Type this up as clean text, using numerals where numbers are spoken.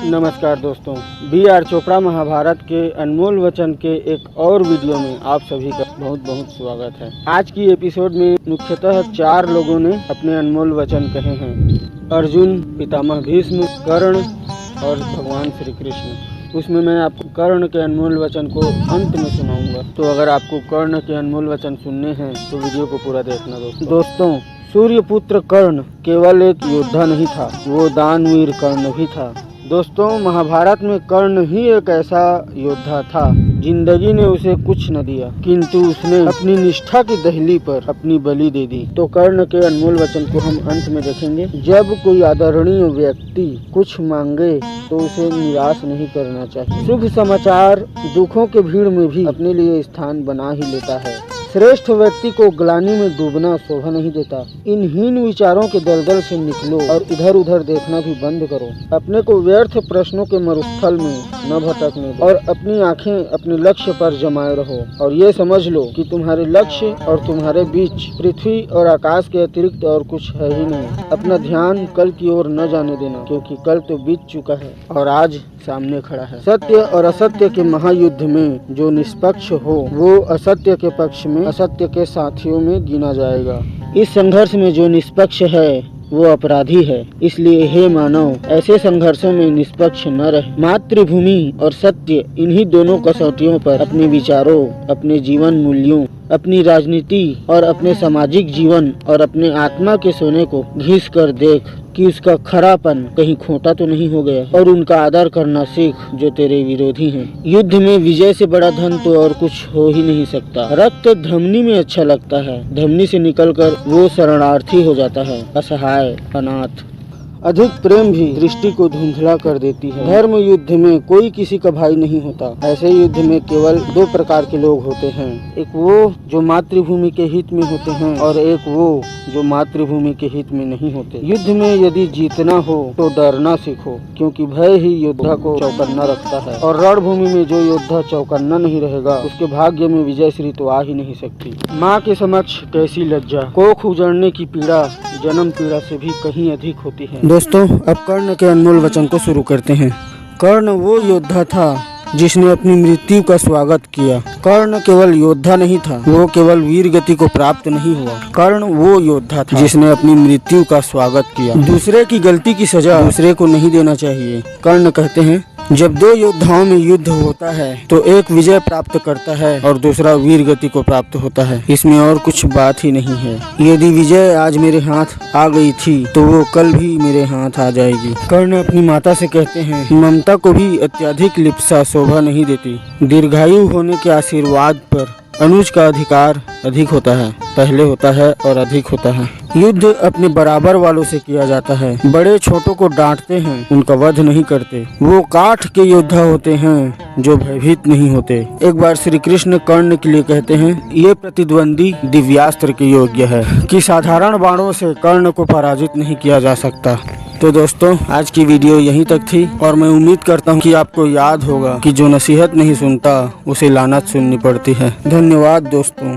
नमस्कार दोस्तों, बी.आर. चोपड़ा महाभारत के अनमोल वचन के एक और वीडियो में आप सभी का बहुत बहुत स्वागत है। आज की एपिसोड में मुख्यतः 4 लोगों ने अपने अनमोल वचन कहे हैं। अर्जुन, पितामह भीष्म, कर्ण और भगवान श्री कृष्ण। उसमें मैं आपको कर्ण के अनमोल वचन को अंत में सुनाऊंगा। तो अगर आपको कर्ण के अनमोल वचन सुनने हैं तो वीडियो को पूरा देखना दोस्तों। सूर्यपुत्र कर्ण केवल एक योद्धा नहीं था, वो दानवीर कर्ण भी था। दोस्तों, महाभारत में कर्ण ही एक ऐसा योद्धा था, जिंदगी ने उसे कुछ न दिया, किंतु उसने अपनी निष्ठा की दहली पर अपनी बलि दे दी। तो कर्ण के अनमोल वचन को हम अंत में देखेंगे। जब कोई आदरणीय व्यक्ति कुछ मांगे तो उसे निराश नहीं करना चाहिए। शुभ समाचार दुखों के भीड़ में भी अपने लिए स्थान बना ही लेता है। श्रेष्ठ व्यक्ति को ग्लानि में डूबना शोभा नहीं देता। इन हीन विचारों के दलदल से निकलो और इधर उधर देखना भी बंद करो। अपने को व्यर्थ प्रश्नों के मरुस्थल में न भटकने दो और अपनी आंखें अपने लक्ष्य पर जमाए रहो। और ये समझ लो कि तुम्हारे लक्ष्य और तुम्हारे बीच पृथ्वी और आकाश के अतिरिक्त और कुछ है ही नहीं। अपना ध्यान कल की ओर न जाने देना, क्योंकि कल तो बीत चुका है और आज सामने खड़ा है। सत्य और असत्य के महायुद्ध में जो निष्पक्ष हो वो असत्य के पक्ष में असत्य के साथियों में गिना जाएगा। इस संघर्ष में जो निष्पक्ष है वो अपराधी है। इसलिए हे मानव, ऐसे संघर्षों में निष्पक्ष न रहे। मातृभूमि और सत्य, इन्हीं दोनों कसौटियों पर अपने विचारों, अपने जीवन मूल्यों, अपनी राजनीति और अपने सामाजिक जीवन और अपने आत्मा के सोने को घिस कर देख कि उसका खरापन कहीं खोटा तो नहीं हो गया, और उनका आदर करना सीख जो तेरे विरोधी हैं। युद्ध में विजय से बड़ा धन तो और कुछ हो ही नहीं सकता। रक्त धमनी में अच्छा लगता है, धमनी से निकलकर वो शरणार्थी हो जाता है, असहाय, अनाथ। अधिक प्रेम भी दृष्टि को धुंधला कर देती है। धर्म युद्ध में कोई किसी का भाई नहीं होता। ऐसे युद्ध में केवल 2 प्रकार के लोग होते हैं, एक वो जो मातृभूमि के हित में होते हैं और एक वो जो मातृभूमि के हित में नहीं होते। युद्ध में यदि जीतना हो तो डरना सीखो, क्योंकि भय ही योद्धा को चौकन्ना रखता है, और रणभूमि में जो योद्धा चौकन्ना नहीं रहेगा उसके भाग्य में विजय श्री तो आ ही नहीं सकती। माँ के समक्ष कैसी लज्जा। कोख उजड़ने की पीड़ा जन्म पीड़ा से भी कहीं अधिक होती है। दोस्तों, अब कर्ण के अनमोल वचन को शुरू करते हैं। कर्ण वो योद्धा था जिसने अपनी मृत्यु का स्वागत किया। कर्ण केवल योद्धा नहीं था, वो केवल वीर गति को प्राप्त नहीं हुआ। कर्ण वो योद्धा था जिसने अपनी मृत्यु का स्वागत किया। दूसरे की गलती की सजा दूसरे को नहीं देना चाहिए। कर्ण कहते हैं, जब 2 योद्धाओं में युद्ध होता है तो एक विजय प्राप्त करता है और दूसरा वीर गति को प्राप्त होता है। इसमें और कुछ बात ही नहीं है। यदि विजय आज मेरे हाथ आ गई थी तो वो कल भी मेरे हाथ आ जाएगी। कर्ण अपनी माता से कहते हैं, ममता को भी अत्यधिक लिप्सा शोभा नहीं देती। दीर्घायु होने के आशीर्वाद पर अनुज का अधिकार अधिक होता है, पहले होता है और अधिक होता है। युद्ध अपने बराबर वालों से किया जाता है। बड़े छोटों को डांटते हैं, उनका वध नहीं करते। वो काठ के योद्धा होते हैं जो भयभीत नहीं होते। एक बार श्री कृष्ण कर्ण के लिए कहते हैं, ये प्रतिद्वंदी दिव्यास्त्र के योग्य है कि साधारण बाणों से कर्ण को पराजित नहीं किया जा सकता। तो दोस्तों, आज की वीडियो यहीं तक थी और मैं उम्मीद करता हूँ कि आपको याद होगा कि जो नसीहत नहीं सुनता उसे लानत सुननी पड़ती है। धन्यवाद दोस्तों।